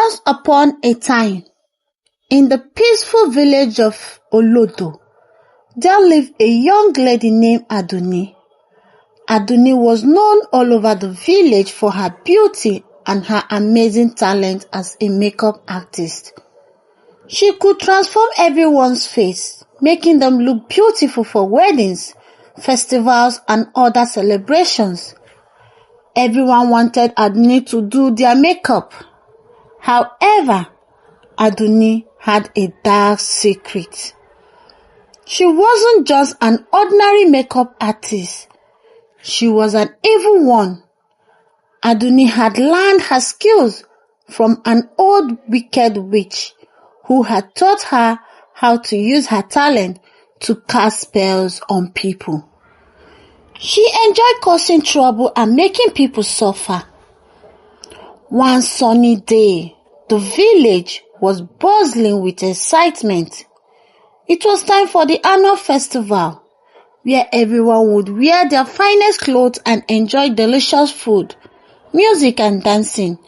Once upon a time, in the peaceful village of Olodo, there lived a young lady named Aduni. Aduni was known all over the village for her beauty and her amazing talent as a makeup artist. She could transform everyone's face, making them look beautiful for weddings, festivals, and other celebrations. Everyone wanted Aduni to do their makeup. However, Aduni had a dark secret. She wasn't just an ordinary makeup artist. She was an evil one. Aduni had learned her skills from an old wicked witch who had taught her how to use her talent to cast spells on people. She enjoyed causing trouble and making people suffer. One sunny day, the village was buzzing with excitement. It was time for the annual festival, where everyone would wear their finest clothes and enjoy delicious food, music and dancing.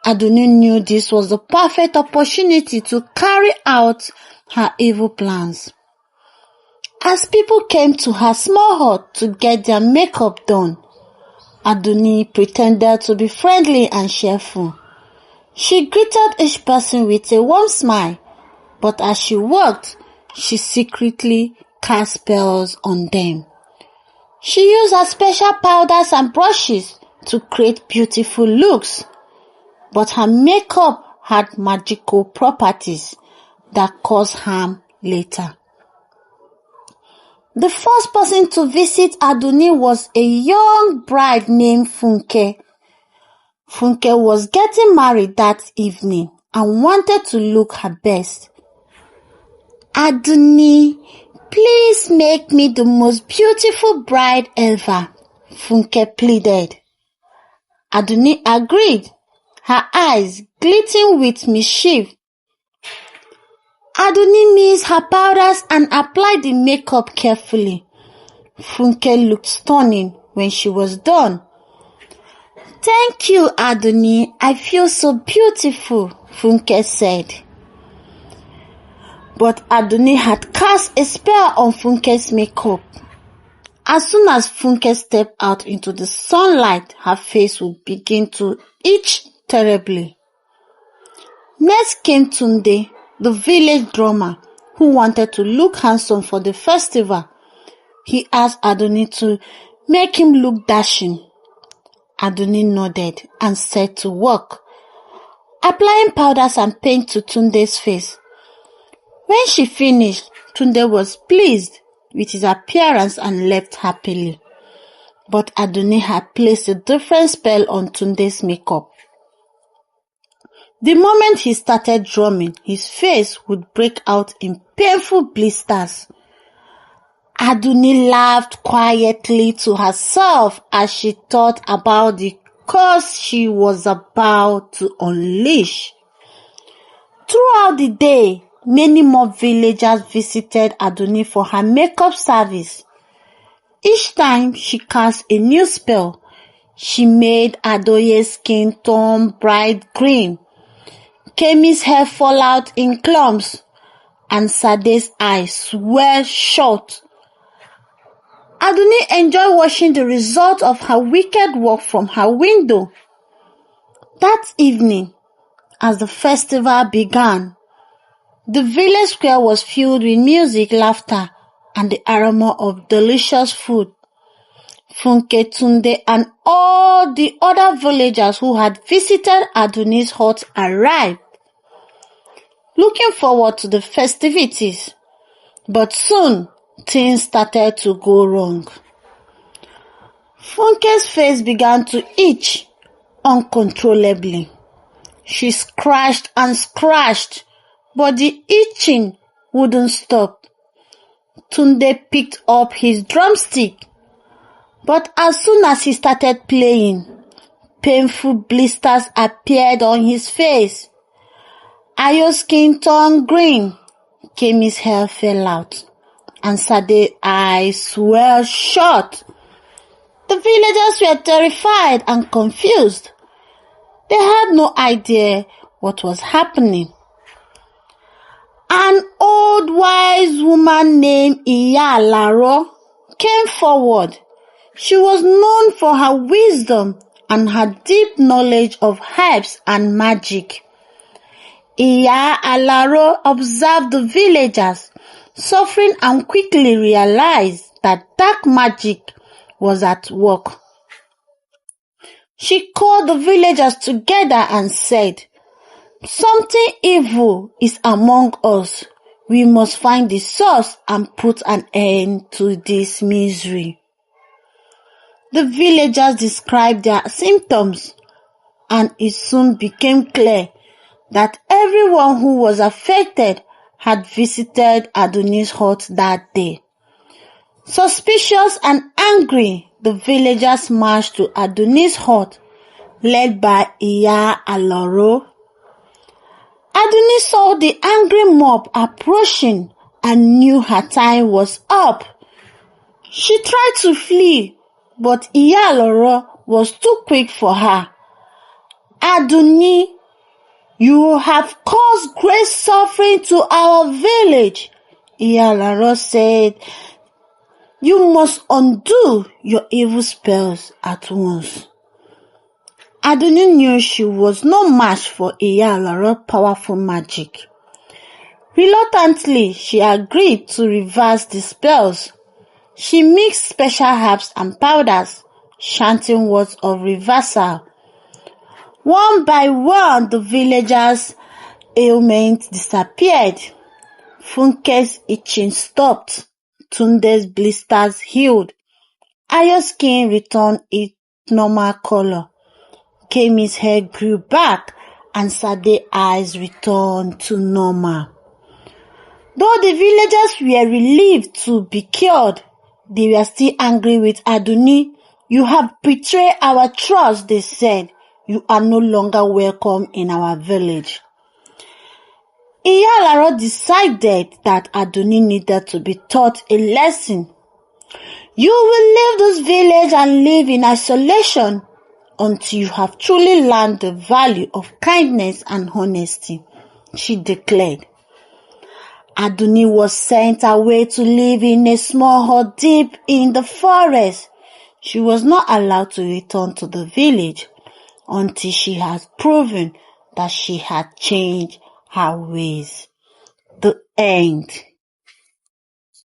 Aduni knew this was the perfect opportunity to carry out her evil plans. As people came to her small hut to get their makeup done, Aduni pretended to be friendly and cheerful. She greeted each person with a warm smile, but as she walked, she secretly cast spells on them. She used her special powders and brushes to create beautiful looks, but her makeup had magical properties that caused harm later. The first person to visit Aduni was a young bride named Funke. Funke was getting married that evening and wanted to look her best. "Aduni, please make me the most beautiful bride ever," Funke pleaded. Aduni agreed, her eyes glittering with mischief. Aduni mixed her powders and applied the makeup carefully. Funke looked stunning when she was done. "Thank you, Aduni. I feel so beautiful," Funke said. But Aduni had cast a spell on Funke's makeup. As soon as Funke stepped out into the sunlight, her face would begin to itch terribly. Next came Tunde, the village drummer, who wanted to look handsome for the festival. He asked Aduni to make him look dashing. Aduni nodded and set to work, applying powders and paint to Tunde's face. When she finished, Tunde was pleased with his appearance and left happily. But Aduni had placed a different spell on Tunde's makeup. The moment he started drumming, his face would break out in painful blisters. Aduni laughed quietly to herself as she thought about the curse she was about to unleash. Throughout the day, many more villagers visited Aduni for her makeup service. Each time she cast a new spell, she made Adoye's skin turn bright green, Kemi's hair fall out in clumps, and Sade's eyes swell shut. Aduni enjoyed watching the result of her wicked work from her window. That evening, as the festival began, the village square was filled with music, laughter, and the aroma of delicious food. Funke, Tunde, and all the other villagers who had visited Aduni's hut arrived, looking forward to the festivities. But soon, things started to go wrong. Funke's face began to itch uncontrollably. She scratched and scratched, but the itching wouldn't stop. Tunde picked up his drumstick, but as soon as he started playing, painful blisters appeared on his face. Ayo's skin turned green, Kemi's hair fell out, and Sade's eyes swelled shut. The villagers were terrified and confused. They had no idea what was happening. An old wise woman named Iya Alaro came forward. She was known for her wisdom and her deep knowledge of herbs and magic. Iya Alaro observed the villagers suffering and quickly realized that dark magic was at work. She called the villagers together and said, "Something evil is among us. We must find the source and put an end to this misery." The villagers described their symptoms, and it soon became clear that everyone who was affected had visited Aduni's hut that day. Suspicious and angry, the villagers marched to Aduni's hut, led by Iya Alaro. Aduni saw the angry mob approaching and knew her time was up. She tried to flee, but Iya Alaro was too quick for her. "Aduni, you have caused great suffering to our village," Iya Alaro said. "You must undo your evil spells at once." Aduni knew she was no match for Iya Alaro's powerful magic. Reluctantly, she agreed to reverse the spells. She mixed special herbs and powders, chanting words of reversal. One by one, the villagers' ailments disappeared. Funke's itching stopped. Tunde's blisters healed. Ayo's skin returned its normal color. Kemi's hair grew back and Sade's eyes returned to normal. Though the villagers were relieved to be cured, they were still angry with Aduni. "You have betrayed our trust," they said. "You are no longer welcome in our village." Iya Alaro decided that Aduni needed to be taught a lesson. "You will leave this village and live in isolation until you have truly learned the value of kindness and honesty," she declared. Aduni was sent away to live in a small hut deep in the forest. She was not allowed to return to the village until she had proven that she had changed her ways. The end.